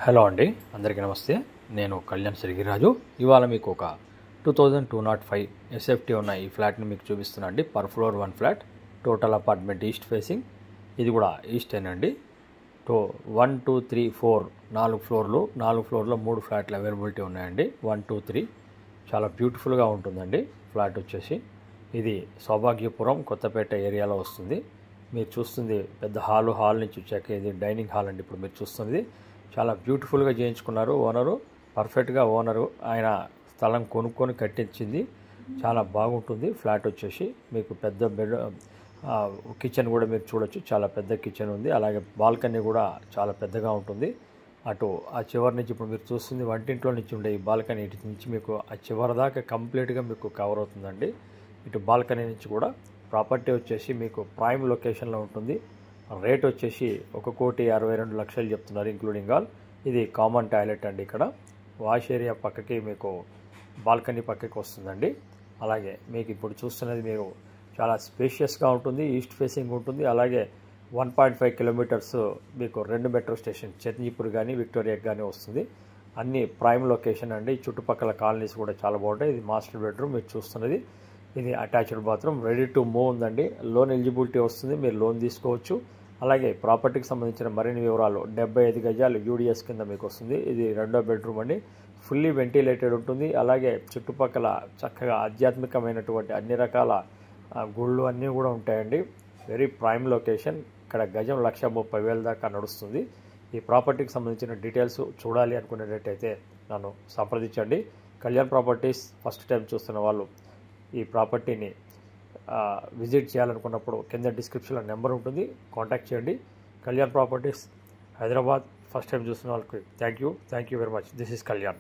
Hello అండి, అందరికీ నమస్తే. నేను కళ్యాణ్ శ్రీగిరాజు. ఇవాళ మీకు ఒక 2205 ఎస్ఎఫ్టీ ఉన్న ఈ ఫ్లాట్ని మీకు చూపిస్తున్నా అండి. Per floor 1 flat, total apartment east facing. ఇది కూడా ఈస్టేనండి. 1 2 3 4 4 ఫ్లోర్లు, 4 ఫ్లోర్లో 3 ఫ్లాట్లు అవైలబిలిటీ ఉన్నాయండి. 1 2 3 చాలా బ్యూటిఫుల్గా ఉంటుందండి ఫ్లాట్ వచ్చేసి. ఇది సౌభాగ్యపురం కొత్తపేట ఏరియాలో వస్తుంది. మీరు చూస్తుంది పెద్ద హాల్ నుంచి వచ్చాక ఇది డైనింగ్ హాల్ అండి. ఇప్పుడు మీరు చూస్తుంది చాలా బ్యూటిఫుల్గా చేయించుకున్నారు ఓనరు. పర్ఫెక్ట్గా ఓనరు ఆయన స్థలం కొనుక్కొని కట్టించింది. చాలా బాగుంటుంది ఫ్లాట్ వచ్చేసి. మీకు పెద్ద బెడ్, కిచెన్ కూడా మీరు చూడొచ్చు, చాలా పెద్ద కిచెన్ ఉంది. అలాగే బాల్కనీ కూడా చాలా పెద్దగా ఉంటుంది. అటు ఆ చివరి నుంచి ఇప్పుడు మీరు చూస్తుంది వంటింట్లో నుంచి ఉండే ఈ బాల్కనీ, ఇటు నుంచి మీకు ఆ చివరి దాకా కంప్లీట్గా మీకు కవర్ అవుతుందండి. ఇటు బాల్కనీ నుంచి కూడా ప్రాపర్టీ వచ్చేసి మీకు ప్రైమ్ లొకేషన్లో ఉంటుంది. రేట్ వచ్చేసి 1,62,00,000 చెప్తున్నారు ఇంక్లూడింగ్ ఆల్. ఇది కామన్ టాయిలెట్ అండి. ఇక్కడ వాష్ ఏరియా పక్కకి మీకు బాల్కనీ పక్కకి వస్తుందండి. అలాగే మీకు ఇప్పుడు చూస్తున్నది మీరు చాలా స్పేషియస్గా ఉంటుంది, ఈస్ట్ ఫేసింగ్ ఉంటుంది. అలాగే 1.5 కిలోమీటర్స్ మీకు 2 మెట్రో స్టేషన్ చట్నీపూర్ కానీ విక్టోరియా కానీ వస్తుంది. అన్ని ప్రైమ్ లొకేషన్ అండి. చుట్టుపక్కల కాలనీస్ కూడా చాలా బాగుంటాయి. ఇది మాస్టర్ బెడ్రూమ్ మీరు చూస్తున్నది. ఇది attached bathroom, ready to move ఉందండి. లోన్ ఎలిజిబిలిటీ వస్తుంది, మీరు లోన్ తీసుకోవచ్చు. అలాగే ప్రాపర్టీకి సంబంధించిన మరిన్ని వివరాలు 75 గజాలు యూడిఎస్ కింద మీకు వస్తుంది. ఇది రెండో బెడ్రూమ్ అండి. ఫుల్లీ వెంటిలేటెడ్ ఉంటుంది. అలాగే చుట్టుపక్కల చక్కగా ఆధ్యాత్మికమైనటువంటి అన్ని రకాల గుళ్ళు అన్నీ కూడా ఉంటాయండి. Very prime location. ఇక్కడ గజం 1,30,000 దాకా నడుస్తుంది. ఈ ప్రాపర్టీకి సంబంధించిన డీటెయిల్స్ చూడాలి అనుకునేటట్టయితే నన్ను సంప్రదించండి. కళ్యాణ్ ప్రాపర్టీస్ ఫస్ట్ టైం చూస్తున్న వాళ్ళు ఈ ప్రాపర్టీని విజిట్ చేయాలనుకున్నప్పుడు కింద డిస్క్రిప్షన్లో నెంబర్ ఉంటుంది, కాంటాక్ట్ చేయండి. Kalyan properties Hyderabad first time చూస్తున్న వాళ్ళకి thank you very much. This is Kalyan.